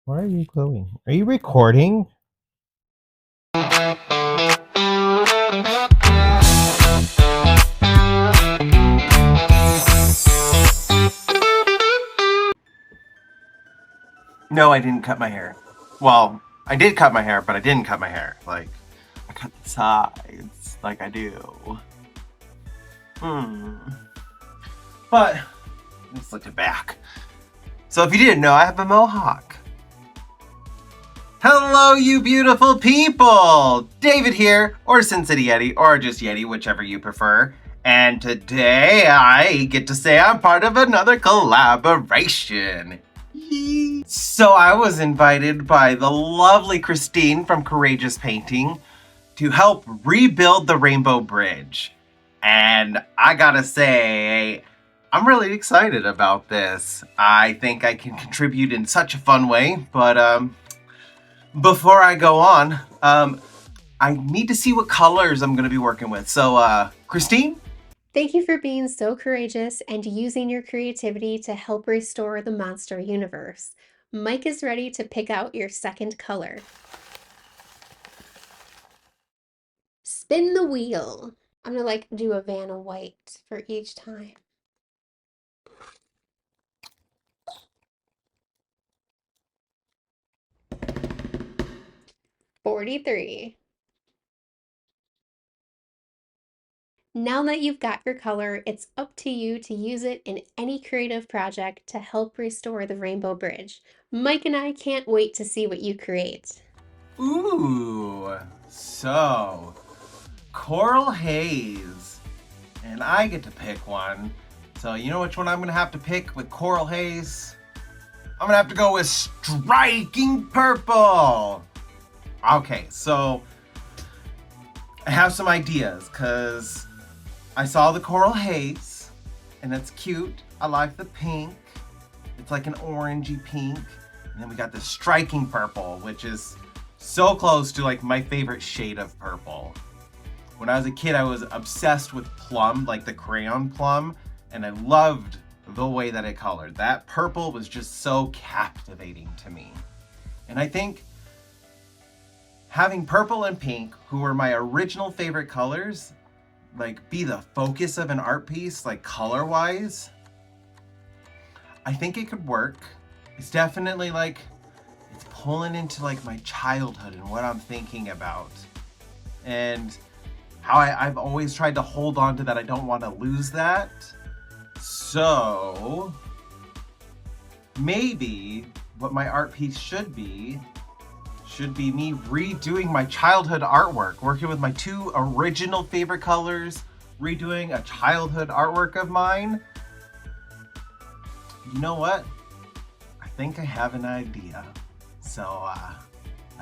Why are you glowing? Are you recording? No, I didn't cut my hair. Well, I did cut my hair, but I didn't cut my hair. Like, I cut the sides, like I do. But, let's look at back. So if you didn't know, I have a mohawk. Hello, you beautiful people! David here, or Sin City Yeti, or just Yeti, whichever you prefer. And today I get to say I'm part of another collaboration. So I was invited by the lovely Christine from Courageous Painting to help rebuild the Rainbow Bridge. And I gotta say, I'm really excited about this. I think I can contribute in such a fun way, but before I go on, I need to see what colors I'm gonna be working with. So, Christine? Thank you for being so courageous and using your creativity to help restore the monster universe. Mike is ready to pick out your second color. Spin the wheel. I'm gonna do a Vanna White for each time. $43. Now that you've got your color, it's up to you to use it in any creative project to help restore the Rainbow Bridge. Mike and I can't wait to see what you create. Ooh, so Coral Haze, and I get to pick one. So you know which one I'm gonna have to pick with Coral Haze? I'm gonna have to go with Striking Purple. Okay, so I have some ideas because I saw the Coral Haze and it's cute. I like the pink. It's like an orangey pink. And then we got the Striking Purple, which is so close to like my favorite shade of purple. When I was a kid, I was obsessed with plum, like the crayon plum, and I loved the way that it colored. That purple was just so captivating to me. And I think having purple and pink, who were my original favorite colors, like be the focus of an art piece, like color-wise, I think it could work. It's definitely like, it's pulling into like my childhood and what I'm thinking about. And how I've always tried to hold on to that. I don't want to lose that. So maybe what my art piece should be me redoing my childhood artwork, working with my two original favorite colors, redoing a childhood artwork of mine. You know what? I think I have an idea. So,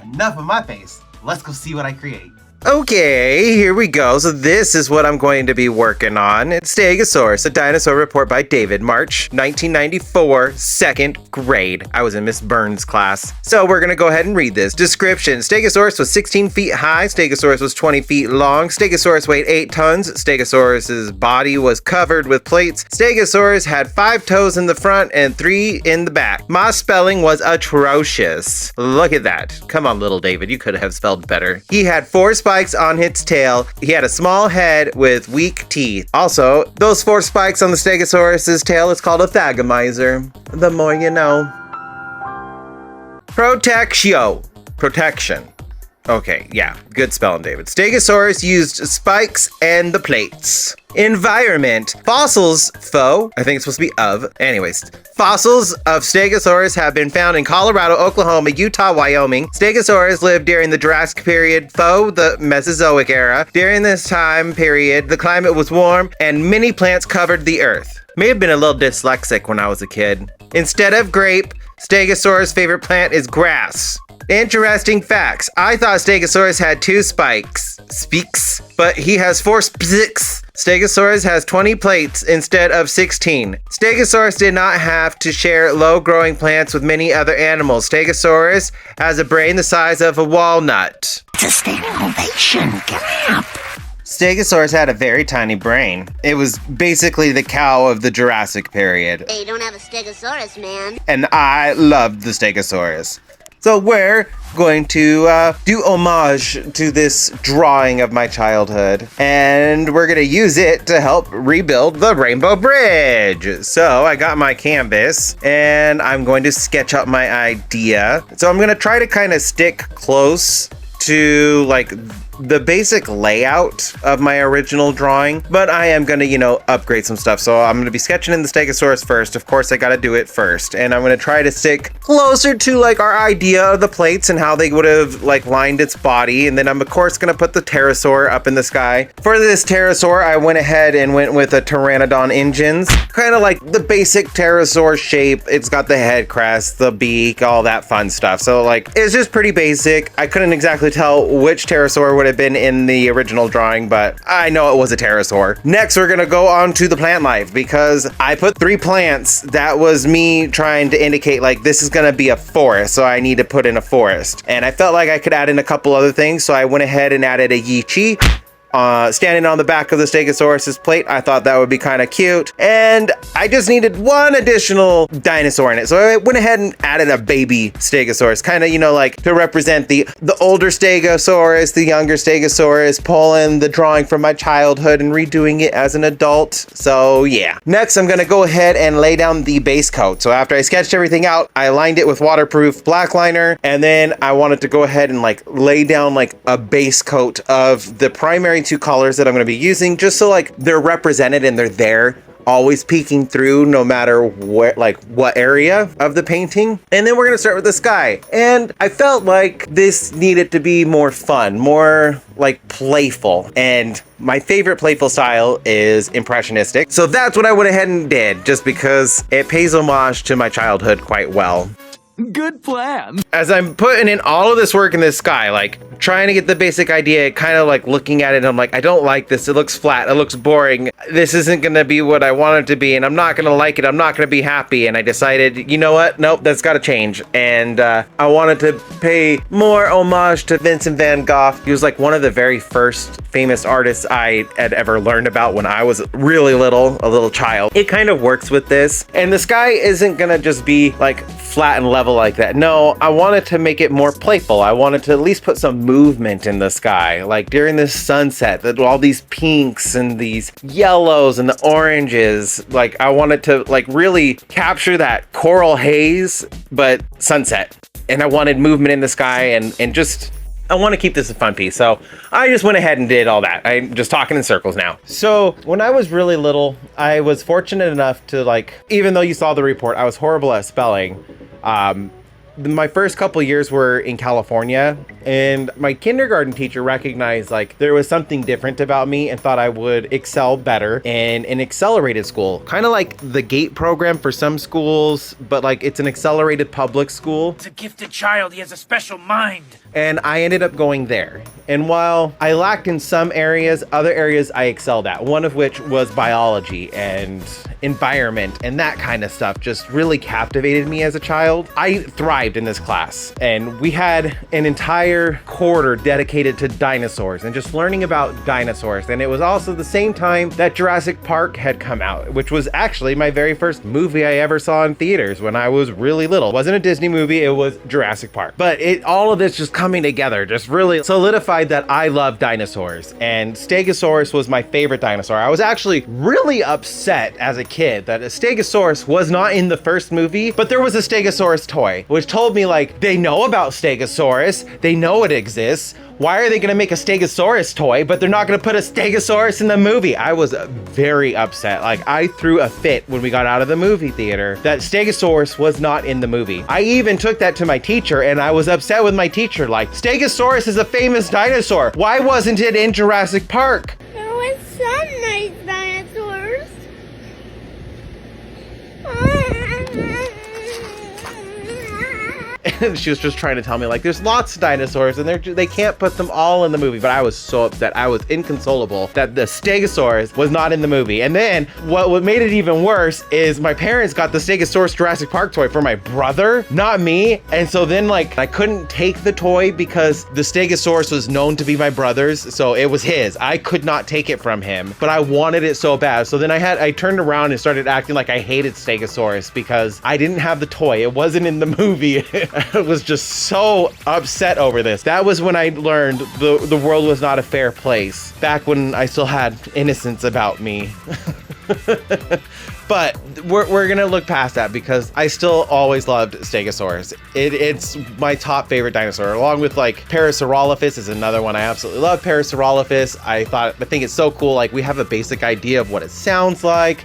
enough of my face. Let's go see what I create. Okay, here we go. So this is what I'm going to be working on. It's Stegosaurus, a dinosaur report by David, March 1994, second grade. I was in Miss Burns' class. So we're going to go ahead and read this. Description: Stegosaurus was 16 feet high. Stegosaurus was 20 feet long. Stegosaurus weighed 8 tons. Stegosaurus's body was covered with plates. Stegosaurus had 5 toes in the front and 3 in the back. My spelling was atrocious. Look at that. Come on, little David. You could have spelled better. He had 4 spikes on its tail. He had a small head with weak teeth. Also, those 4 spikes on the Stegosaurus's tail is called a thagomizer. The more you know. Protection. Okay, yeah, good spelling, David. Stegosaurus used spikes and the plates. Environment. Fossils, I think it's supposed to be of. Anyways, fossils of Stegosaurus have been found in Colorado, Oklahoma, Utah, Wyoming. Stegosaurus lived during the Jurassic period, the Mesozoic era. During this time period, the climate was warm and many plants covered the earth. May have been a little dyslexic when I was a kid. Instead of grape, Stegosaurus' favorite plant is grass. Interesting facts. I thought Stegosaurus had 2 spikes, but he has 4 spikes. Stegosaurus has 20 plates instead of 16. Stegosaurus did not have to share low-growing plants with many other animals. Stegosaurus has a brain the size of a walnut. It's a standing ovation. Clap. Stegosaurus had a very tiny brain. It was basically the cow of the Jurassic period. Hey, you don't have a Stegosaurus, man. And I loved the Stegosaurus. So we're going to do homage to this drawing of my childhood, and we're going to use it to help rebuild the Rainbow Bridge. So I got my canvas and I'm going to sketch out my idea. So I'm going to try to kind of stick close to like the basic layout of my original drawing, but I am gonna, upgrade some stuff. So I'm gonna be sketching in the Stegosaurus first. Of course, I gotta do it first. And I'm gonna try to stick closer to like our idea of the plates and how they would have like lined its body. And then I'm of course gonna put the pterosaur up in the sky. For this pterosaur, I went ahead and went with a pteranodon engines, kind of like the basic pterosaur shape. It's got the head crest, the beak, all that fun stuff. So like, it's just pretty basic. I couldn't exactly tell which pterosaur would have been in the original drawing, but I know it was a pterosaur. Next, we're gonna go on to the plant life because I put 3 plants. That was me trying to indicate like this is gonna be a forest, so I need to put in a forest. And I felt like I could add in a couple other things, so I went ahead and added a Yichi. Standing on the back of the Stegosaurus's plate. I thought that would be kind of cute. And I just needed one additional dinosaur in it. So I went ahead and added a baby Stegosaurus, kind of, like to represent the older Stegosaurus, the younger Stegosaurus, pulling the drawing from my childhood and redoing it as an adult. So yeah. Next, I'm going to go ahead and lay down the base coat. So after I sketched everything out, I lined it with waterproof black liner. And then I wanted to go ahead and like lay down like a base coat of the primary 2 colors that I'm going to be using, just so like they're represented and they're there, always peeking through no matter what area of the painting. And then we're going to start with the sky. And I felt like this needed to be more fun, more like playful. And my favorite playful style is impressionistic. So that's what I went ahead and did, just because it pays homage to my childhood quite well. Good plan. As I'm putting in all of this work in this sky, like trying to get the basic idea, kind of like looking at it, I'm like, I don't like this. It looks flat. It looks boring. This isn't going to be what I want it to be, and I'm not going to like it. I'm not going to be happy. And I decided, you know what? Nope, that's got to change. And I wanted to pay more homage to Vincent van Gogh. He was like one of the very first famous artists I had ever learned about when I was really little, a little child. It kind of works with this. And the sky isn't going to just be like flat and level like that. No, I wanted to make it more playful. I wanted to at least put some movement in the sky. Like during this sunset, that all these pinks and these yellows and the oranges, like I wanted to like really capture that coral haze, but sunset. And I wanted movement in the sky and just, I want to keep this a fun piece. So I just went ahead and did all that. I'm just talking in circles now. So when I was really little, I was fortunate enough to like, even though you saw the report, I was horrible at spelling. My first couple years were in California, and my kindergarten teacher recognized like there was something different about me and thought I would excel better in an accelerated school. Kind of like the GATE program for some schools, but like it's an accelerated public school. It's a gifted child. He has a special mind. And I ended up going there. And while I lacked in some areas, other areas I excelled at, one of which was biology and environment and that kind of stuff just really captivated me as a child. I thrived in this class, and we had an entire quarter dedicated to dinosaurs and just learning about dinosaurs. And it was also the same time that Jurassic Park had come out, which was actually my very first movie I ever saw in theaters when I was really little. It wasn't a Disney movie, it was Jurassic Park. But all of this just coming together just really solidified that I love dinosaurs. And Stegosaurus was my favorite dinosaur. I was actually really upset as a kid that a Stegosaurus was not in the first movie, but there was a Stegosaurus toy, which told me like, they know about Stegosaurus, they know it exists. Why are they gonna make a Stegosaurus toy, but they're not gonna put a Stegosaurus in the movie? I was very upset. Like I threw a fit when we got out of the movie theater that Stegosaurus was not in the movie. I even took that to my teacher, and I was upset with my teacher. Like, Stegosaurus is a famous dinosaur. Why wasn't it in Jurassic Park? There was some nice dinosaurs. And she was just trying to tell me like there's lots of dinosaurs and they can't put them all in the movie. But I was so upset. I was inconsolable that the Stegosaurus was not in the movie. And then what made it even worse is my parents got the Stegosaurus Jurassic Park toy for my brother, not me. And so then like I couldn't take the toy because the Stegosaurus was known to be my brother's, so it was his. I could not take it from him, but I wanted it so bad. So then I turned around and started acting like I hated Stegosaurus because I didn't have the toy. It wasn't in the movie. I was just so upset over this. That was when I learned the world was not a fair place. Back when I still had innocence about me. But we're gonna look past that because I still always loved Stegosaurus. It's my top favorite dinosaur, along with like Parasaurolophus is another one. I absolutely love Parasaurolophus. I think it's so cool. Like we have a basic idea of what it sounds like.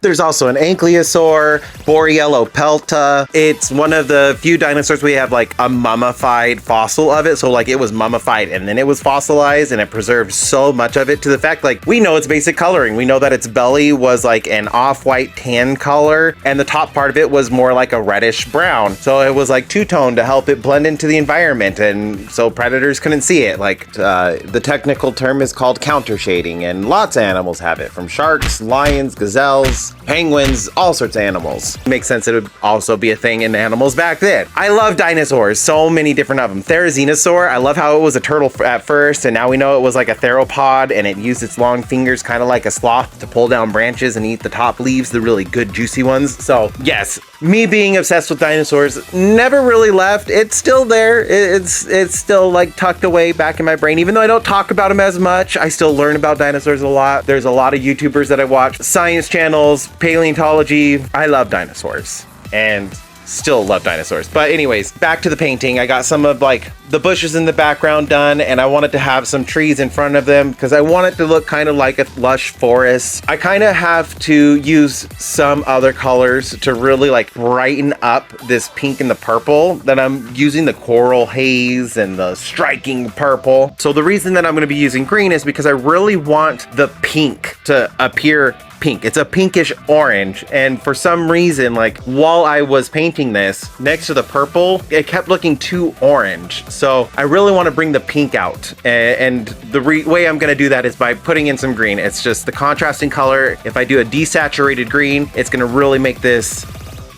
There's also an ankylosaur, Borealopelta. It's one of the few dinosaurs we have like a mummified fossil of it. So like it was mummified and then it was fossilized, and it preserved so much of it to the fact like we know its basic coloring. We know that its belly was like an off-white tan color and the top part of it was more like a reddish brown. So it was like two-tone to help it blend into the environment, and so predators couldn't see it. Like the technical term is called counter shading, and lots of animals have it, from sharks, lions, gazelles, penguins, all sorts of animals. It makes sense it would also be a thing in animals back then. I love dinosaurs, so many different of them. Therizinosaur, I love how it was a turtle at first, and now we know it was like a theropod, and it used its long fingers kind of like a sloth to pull down branches and eat the top leaves, the really good juicy ones. So yes, me being obsessed with dinosaurs never really left. It's still there. It's still like tucked away back in my brain. Even though I don't talk about them as much, I still learn about dinosaurs a lot. There's a lot of YouTubers that I watch, science channels, paleontology. I love dinosaurs and still love dinosaurs. But anyways, back to the painting. I got some of like the bushes in the background done, and I wanted to have some trees in front of them because I want it to look kind of like a lush forest. I kind of have to use some other colors to really like brighten up this pink and the purple. That I'm using the coral haze and the striking purple. So the reason that I'm going to be using green is because I really want the pink to appear pink. It's a pinkish orange, and for some reason, like while I was painting this next to the purple, it kept looking too orange. So I really want to bring the pink out, and the way I'm going to do that is by putting in some green. It's just the contrasting color. If I do a desaturated green, it's going to really make this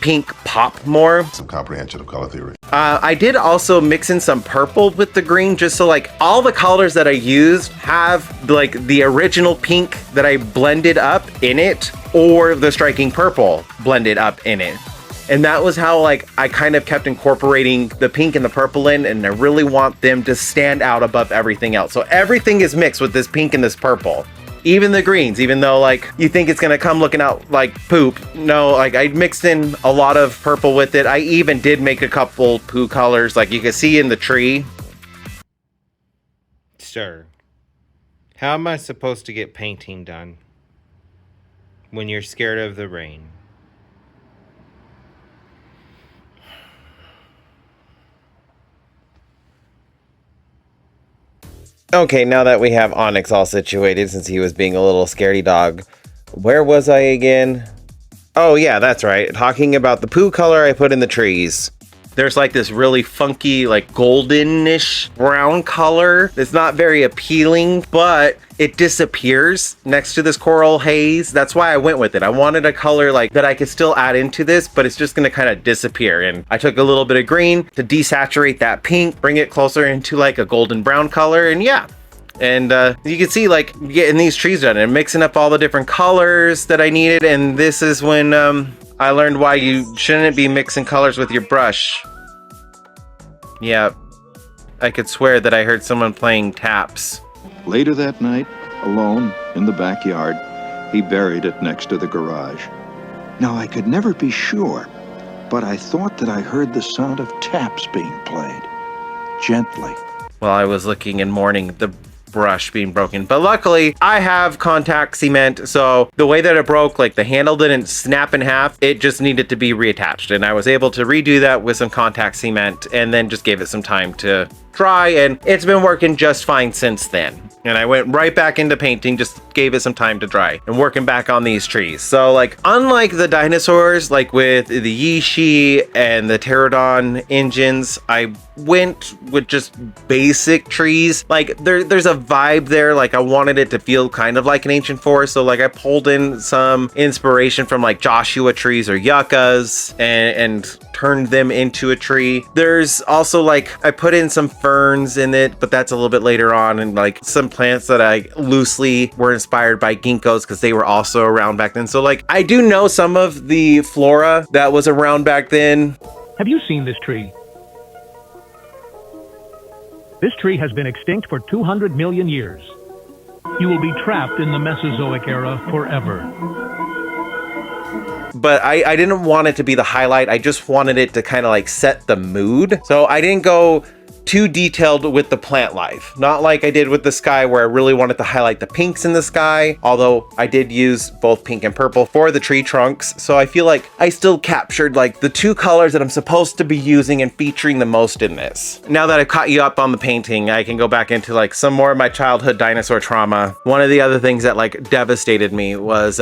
pink pop more. Some comprehension of color theory. I did also mix in some purple with the green, just so like all the colors that I used have like the original pink that I blended up in it, or the striking purple blended up in it. And that was how like I kind of kept incorporating the pink and the purple in, and I really want them to stand out above everything else. So everything is mixed with this pink and this purple. Even the greens, even though like you think it's gonna come looking out like poop. No, like I mixed in a lot of purple with it. I even did make a couple poo colors, like you can see in the tree. Sir, how am I supposed to get painting done when you're scared of the rain? Okay, now that we have Onyx all situated, since he was being a little scaredy dog, where was I again? Oh yeah, that's right. Talking about the poo color I put in the trees. There's like this really funky, like goldenish brown color. It's not very appealing, but it disappears next to this coral haze. That's why I went with it. I wanted a color like that I could still add into this, but it's just gonna kind of disappear. And I took a little bit of green to desaturate that pink, bring it closer into like a golden brown color, and yeah. And you can see like getting these trees done and mixing up all the different colors that I needed. And this is when I learned why you shouldn't be mixing colors with your brush. Yeah, I could swear that I heard someone playing taps. Later that night, alone in the backyard, he buried it next to the garage. Now, I could never be sure, but I thought that I heard the sound of taps being played, gently. While I was looking and mourning the brush being broken, but luckily I have contact cement, so the way that it broke, like the handle didn't snap in half, it just needed to be reattached, and I was able to redo that with some contact cement and then just gave it some time to dry, and it's been working just fine since then. And I went right back into painting, just gave it some time to dry, and working back on these trees. So like, unlike the dinosaurs, like with the Yishi and the pterodon engines, I went with just basic trees. Like there's a vibe there. Like I wanted it to feel kind of like an ancient forest. So like I pulled in some inspiration from like Joshua trees or yuccas and turned them into a tree. There's also like, I put in some ferns in it, but that's a little bit later on, and like some plants that I loosely were inspired by ginkgos because they were also around back then. So like, I do know some of the flora that was around back then. Have you seen this tree? This tree has been extinct for 200 million years. You will be trapped in the Mesozoic era forever. But I didn't want it to be the highlight. I just wanted it to kind of like set the mood. So I didn't go too detailed with the plant life. Not like I did with the sky, where I really wanted to highlight the pinks in the sky, although I did use both pink and purple for the tree trunks. So I feel like I still captured like the two colors that I'm supposed to be using and featuring the most in this. Now that I've caught you up on the painting, I can go back into like some more of my childhood dinosaur trauma. One of the other things that like devastated me was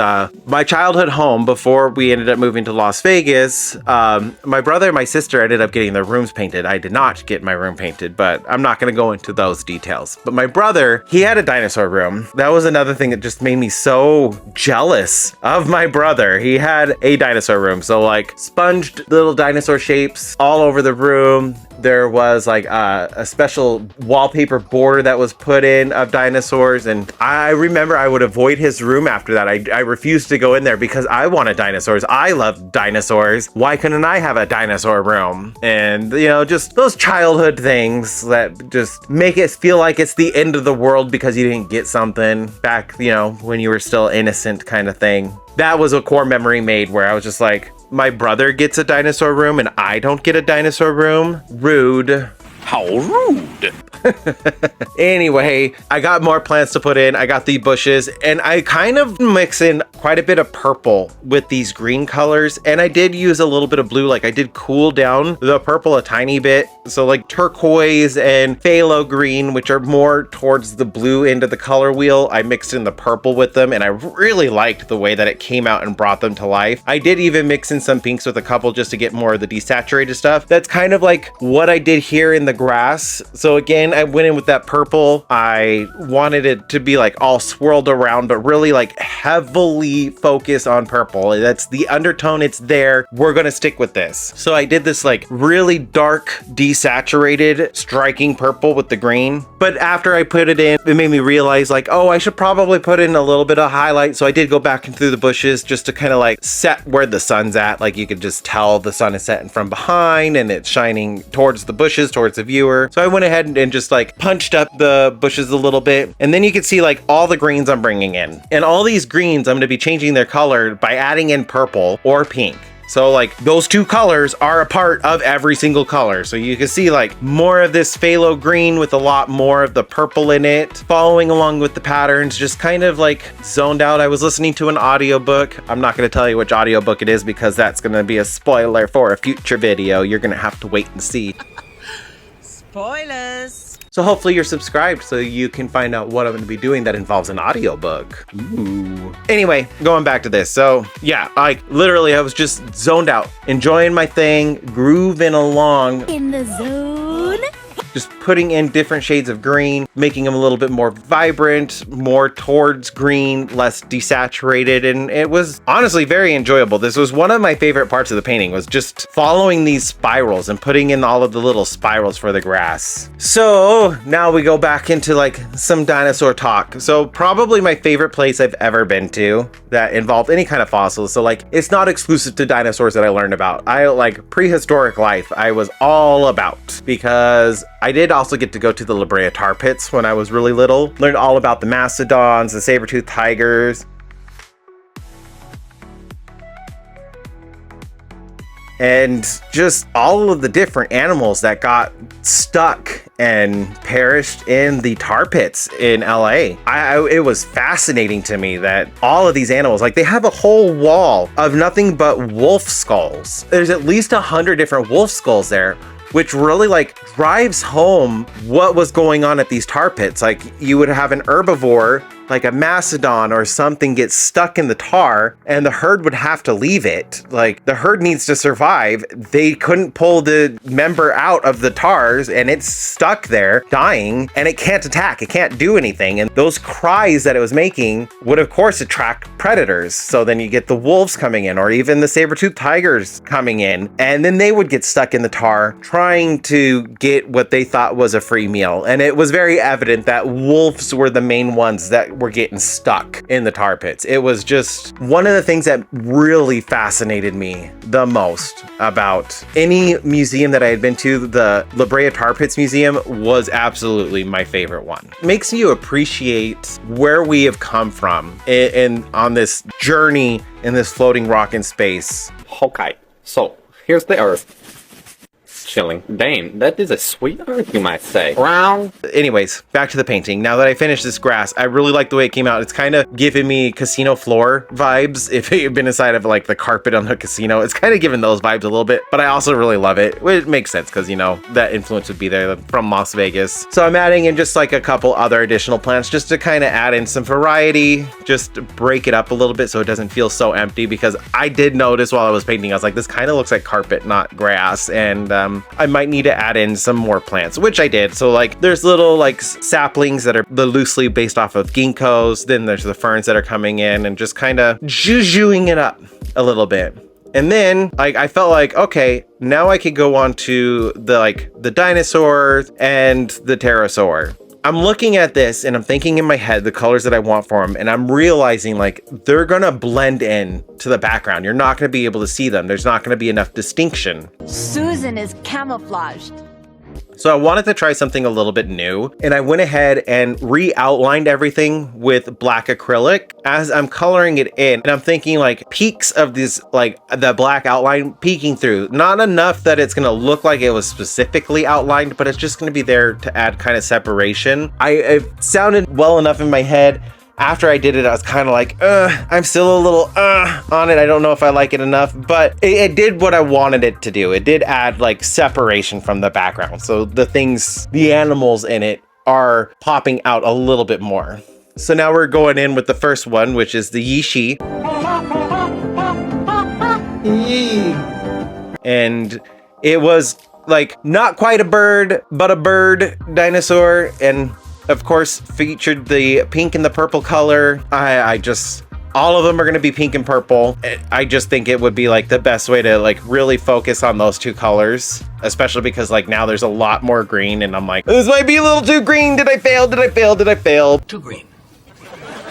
my childhood home before we ended up moving to Las Vegas. My brother and my sister ended up getting their rooms painted. I did not get my room painted, but I'm not going to go into those details. But my brother, he had a dinosaur room. That was another thing that just made me so jealous of my brother. He had a dinosaur room. So like sponged little dinosaur shapes all over the room. There was like a special wallpaper border that was put in of dinosaurs. And I remember I would avoid his room after that. I refused to go in there because I wanted dinosaurs. I love dinosaurs. Why couldn't I have a dinosaur room? And you know, just those childhood things that just make it feel like it's the end of the world because you didn't get something back, you know, when you were still innocent kind of thing. That was a core memory made where I was just like, my brother gets a dinosaur room and I don't get a dinosaur room. Rude. How rude. Anyway, I got more plants to put in. I got the bushes, and I kind of mix in quite a bit of purple with these green colors. And I did use a little bit of blue. Like I did cool down the purple a tiny bit. So like turquoise and phthalo green, which are more towards the blue end of the color wheel, I mixed in the purple with them, and I really liked the way that it came out and brought them to life. I did even mix in some pinks with a couple just to get more of the desaturated stuff. That's kind of like what I did here in the grass. So again, I went in with that purple. I wanted it to be like all swirled around, but really like heavily focused on purple. That's the undertone. It's there. We're going to stick with this. So I did this like really dark, desaturated, striking purple with the green. But after I put it in, it made me realize like, oh, I should probably put in a little bit of highlight. So I did go back in through the bushes just to kind of like set where the sun's at. Like you could just tell the sun is setting from behind and it's shining towards the bushes, towards the viewer. So I went ahead and just like punched up the bushes a little bit, and then you can see like all the greens I'm bringing in, and all these greens I'm going to be changing their color by adding in purple or pink. So like those two colors are a part of every single color. So you can see like more of this phthalo green with a lot more of the purple in it, following along with the patterns, just kind of like zoned out. I was listening to an audiobook. I'm not going to tell you which audiobook it is because that's going to be a spoiler for a future video. You're going to have to wait and see. Spoilers. So hopefully you're subscribed so you can find out what I'm going to be doing that involves an audiobook. Ooh. Anyway, going back to this. So yeah, like literally I was just zoned out, enjoying my thing, grooving along. In the zone. Just putting in different shades of green, making them a little bit more vibrant, more towards green, less desaturated. And it was honestly very enjoyable. This was one of my favorite parts of the painting, was just following these spirals and putting in all of the little spirals for the grass. So now we go back into like some dinosaur talk. So probably my favorite place I've ever been to that involved any kind of fossils. So like, it's not exclusive to dinosaurs that I learned about. I like prehistoric life. I was all about, because I did also get to go to the La Brea tar pits when I was really little. Learned all about the mastodons, the saber-toothed tigers, and just all of the different animals that got stuck and perished in the tar pits in LA. It was fascinating to me that all of these animals, like they have a whole wall of nothing but wolf skulls. There's at least 100 different wolf skulls there, which really like drives home what was going on at these tar pits. Like you would have an herbivore like a mastodon or something gets stuck in the tar and the herd would have to leave it. Like the herd needs to survive. They couldn't pull the member out of the tars and it's stuck there dying and it can't attack. It can't do anything. And those cries that it was making would of course attract predators. So then you get the wolves coming in or even the saber-toothed tigers coming in, and then they would get stuck in the tar trying to get what they thought was a free meal. And it was very evident that wolves were the main ones that were getting stuck in the tar pits. It was just one of the things that really fascinated me the most about any museum that I had been to. The La Brea Tar Pits Museum was absolutely my favorite one. It makes you appreciate where we have come from and on this journey in this floating rock in space. Okay, so here's the Earth. Chilling. Dang, that is a sweet Earth, you might say. Round. Anyways, back to the painting. Now that I finished this grass, I really like the way it came out. It's kind of giving me casino floor vibes. If you've been inside of like the carpet on the casino, it's kind of giving those vibes a little bit, but I also really love it. It makes sense because, you know, that influence would be there from Las Vegas. So I'm adding in just like a couple other additional plants just to kind of add in some variety, just break it up a little bit so it doesn't feel so empty, because I did notice while I was painting, I was like, this kind of looks like carpet, not grass. And I might need to add in some more plants, which I did. So like there's little like saplings that are loosely based off of ginkgos. Then there's the ferns that are coming in and just kind of jujuing it up a little bit. And then like I felt like, okay, now I could go on to the dinosaurs and the pterosaur. I'm looking at this and I'm thinking in my head the colors that I want for them, and I'm realizing like they're gonna blend in to the background. You're not gonna be able to see them. There's not gonna be enough distinction. Susan is camouflaged. So I wanted to try something a little bit new, and I went ahead and re-outlined everything with black acrylic as I'm coloring it in. And I'm thinking like peaks of this, like the black outline peeking through. Not enough that it's gonna look like it was specifically outlined, but it's just gonna be there to add kind of separation. It sounded well enough in my head. After I did it, I was kind of like, I'm still a little on it. I don't know if I like it enough, but it did what I wanted it to do. It did add like separation from the background. So the animals in it are popping out a little bit more. So now we're going in with the first one, which is the Yishi. And it was like not quite a bird, but a bird dinosaur. And of course, featured the pink and the purple color. All of them are going to be pink and purple. I just think it would be like the best way to like really focus on those two colors, especially because like now there's a lot more green and I'm like, this might be a little too green. Did I fail? Did I fail? Did I fail? Too green.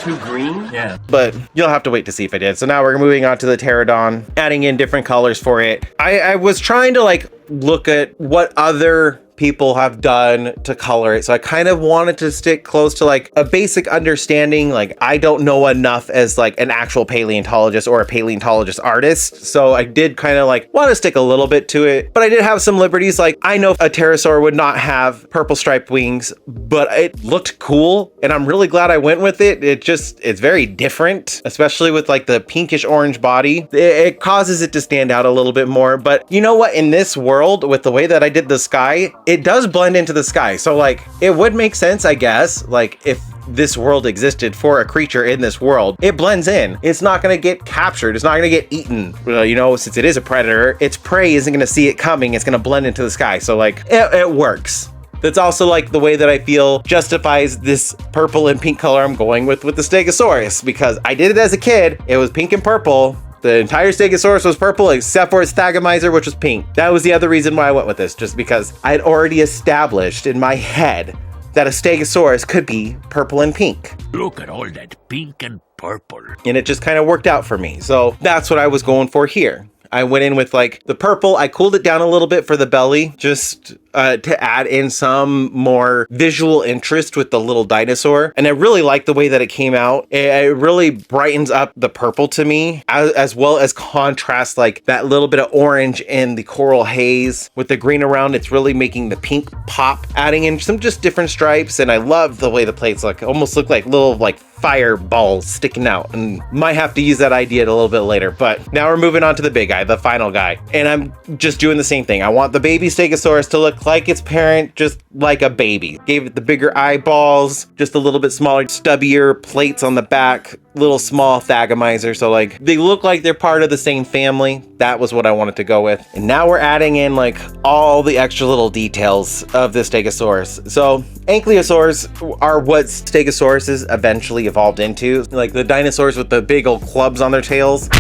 Too green? Yeah. But you'll have to wait to see if I did. So now we're moving on to the pterodon, adding in different colors for it. I was trying to like look at what other people have done to color it. So I kind of wanted to stick close to like a basic understanding. Like I don't know enough as like an actual paleontologist or a paleontologist artist. So I did kind of like want to stick a little bit to it, but I did have some liberties. Like I know a pterosaur would not have purple striped wings, but it looked cool. And I'm really glad I went with it. It's very different, especially with like the pinkish orange body. It causes it to stand out a little bit more. But you know what? In this world, with the way that I did the sky, it does blend into the sky. So like it would make sense, I guess, like if this world existed for a creature in this world, it blends in. It's not going to get captured. It's not going to get eaten. You know, since it is a predator, its prey isn't going to see it coming. It's going to blend into the sky. So like it works. That's also like the way that I feel justifies this purple and pink color I'm going with the Stegosaurus, because I did it as a kid. It was pink and purple. The entire Stegosaurus was purple except for its Thagomizer, which was pink. That was the other reason why I went with this, just because I had already established in my head that a Stegosaurus could be purple and pink. Look at all that pink and purple. And it just kind of worked out for me. So that's what I was going for here. I went in with like the purple. I cooled it down a little bit for the belly, just to add in some more visual interest with the little dinosaur. And I really like the way that it came out. It really brightens up the purple to me, as well as contrast like that little bit of orange in the coral haze with the green around. It's really making the pink pop, adding in some just different stripes. And I love the way the plates almost look like little like fireballs sticking out, and might have to use that idea a little bit later. But now we're moving on to the big guy, the final guy. And I'm just doing the same thing. I want the baby Stegosaurus to look look like its parent, just like a baby. Gave it the bigger eyeballs, just a little bit smaller, stubbier plates on the back, little small thagomizer. So like they look like they're part of the same family. That was what I wanted to go with. And now we're adding in like all the extra little details of this Stegosaurus. So ankylosaurs are what Stegosauruses eventually evolved into. Like the dinosaurs with the big old clubs on their tails.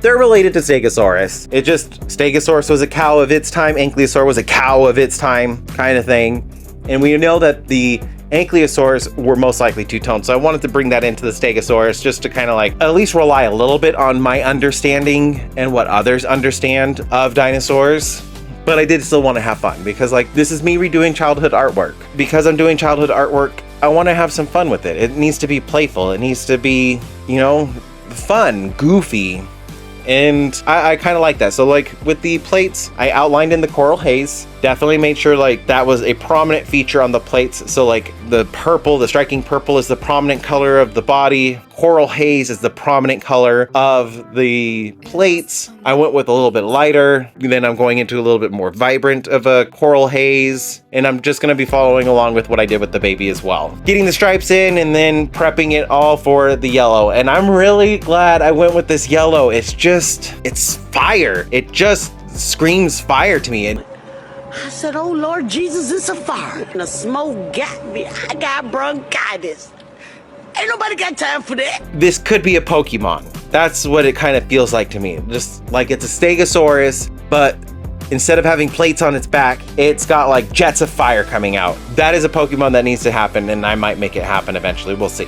They're related to Stegosaurus. It just, Stegosaurus was a cow of its time, Ankylosaur was a cow of its time, kind of thing. And we know that the Ankylosaurs were most likely two-toned, so I wanted to bring that into the Stegosaurus just to kind of like at least rely a little bit on my understanding and what others understand of dinosaurs. But I did still want to have fun because like this is me redoing childhood artwork. Because I'm doing childhood artwork, I want to have some fun with it. It needs to be playful. It needs to be, you know, fun, goofy. And I kind of like that. So like with the plates, I outlined in the coral haze, definitely made sure like that was a prominent feature on the plates. So like the purple, the striking purple is the prominent color of the body. Coral haze is the prominent color of the plates. I went with a little bit lighter. Then I'm going into a little bit more vibrant of a coral haze. And I'm just going to be following along with what I did with the baby as well. Getting the stripes in and then prepping it all for the yellow. And I'm really glad I went with this yellow. It's fire. It just screams fire to me. I said, oh Lord Jesus, it's a fire. And the smoke got me. I got bronchitis. Ain't nobody got time for that. This could be a Pokemon. That's what it kind of feels like to me. Just like it's a Stegosaurus, but instead of having plates on its back, it's got like jets of fire coming out. That is a Pokemon that needs to happen, and I might make it happen eventually. We'll see.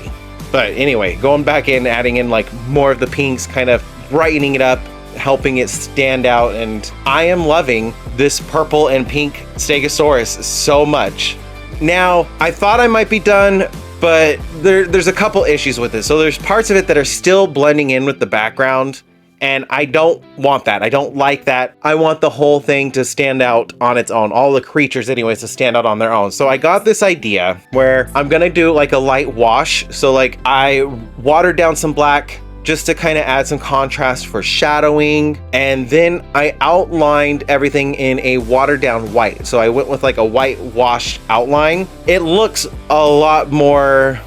But anyway, going back in, adding in like more of the pinks, kind of brightening it up, helping it stand out, and I am loving this purple and pink Stegosaurus so much. Now, I thought I might be done, but there's a couple issues with it. So there's parts of it that are still blending in with the background, and I don't want that. I don't like that. I want the whole thing to stand out on its own. All the creatures anyways to stand out on their own. So I got this idea where I'm gonna do like a light wash. So like I watered down some black just to kind of add some contrast for shadowing. And then I outlined everything in a watered down white. So I went with like a white wash outline. It looks a lot more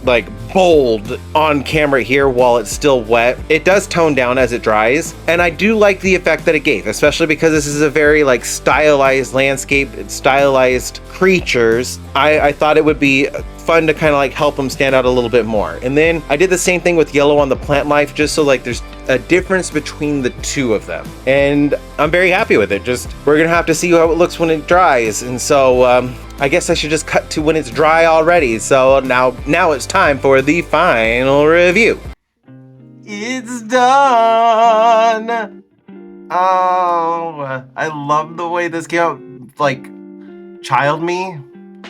like bold on camera here while it's still wet. It does tone down as it dries, and I do like the effect that it gave, especially because this is a very like stylized landscape, stylized creatures. I thought it would be fun to kind of like help them stand out a little bit more. And then I did the same thing with yellow on the plant life, just so like there's a difference between the two of them, and I'm very happy with it. Just we're gonna have to see how it looks when it dries. And so I guess I should just cut to when it's dry already. So now it's time for the final review. It's done. Oh, I love the way this came out. Like, child me,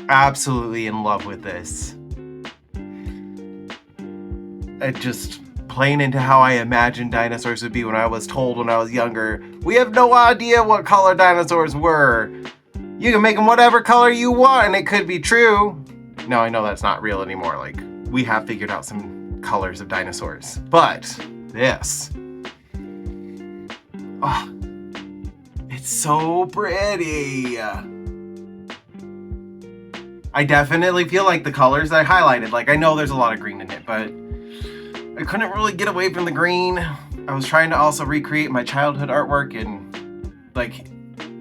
absolutely in love with this. It just playing into how I imagined dinosaurs would be when I was told when I was younger. We have no idea what color dinosaurs were. You can make them whatever color you want, and it could be true. No, I know that's not real anymore. Like, we have figured out some colors of dinosaurs. But this, oh, it's so pretty. I definitely feel like the colors that I highlighted, like I know there's a lot of green in it, but I couldn't really get away from the green. I was trying to also recreate my childhood artwork, and like,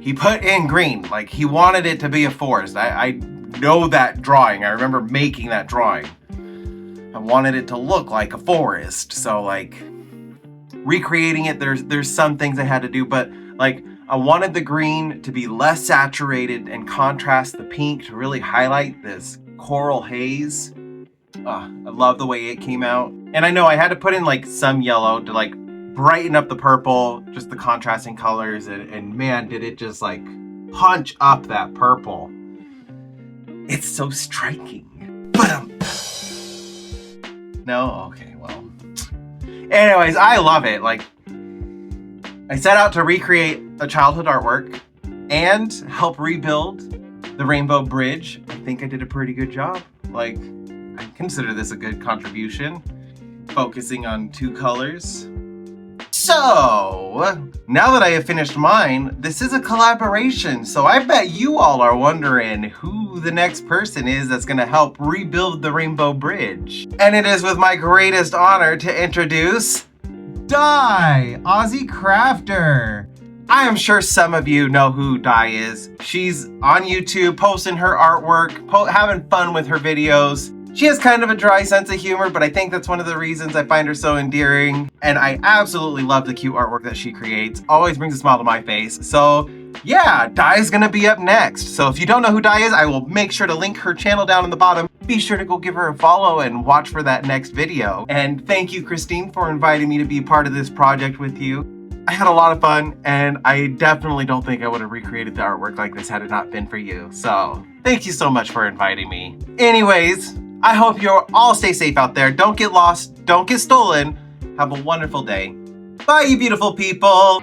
he put in green, like he wanted it to be a forest. I know that drawing. I remember making that drawing. I wanted it to look like a forest. So like recreating it, there's some things I had to do, but like I wanted the green to be less saturated and contrast the pink to really highlight this coral haze. I love the way it came out. And I know I had to put in like some yellow to like brighten up the purple, just the contrasting colors, and man, did it just like punch up that purple. It's so striking. But no, okay, well. Anyways, I love it. Like, I set out to recreate a childhood artwork and help rebuild the Rainbow Bridge. I think I did a pretty good job. Like, I consider this a good contribution, focusing on two colors. So, now that I have finished mine, this is a collaboration, so I bet you all are wondering who the next person is that's gonna help rebuild the Rainbow Bridge. And it is with my greatest honor to introduce Di, Aussie Crafter. I am sure some of you know who Di is. She's on YouTube posting her artwork, having fun with her videos. She has kind of a dry sense of humor, but I think that's one of the reasons I find her so endearing. And I absolutely love the cute artwork that she creates. Always brings a smile to my face. So yeah, Di's gonna be up next. So if you don't know who Di is, I will make sure to link her channel down in the bottom. Be sure to go give her a follow and watch for that next video. And thank you, Christine, for inviting me to be part of this project with you. I had a lot of fun, and I definitely don't think I would have recreated the artwork like this had it not been for you. So thank you so much for inviting me. Anyways, I hope you all stay safe out there. Don't get lost. Don't get stolen. Have a wonderful day. Bye, you beautiful people.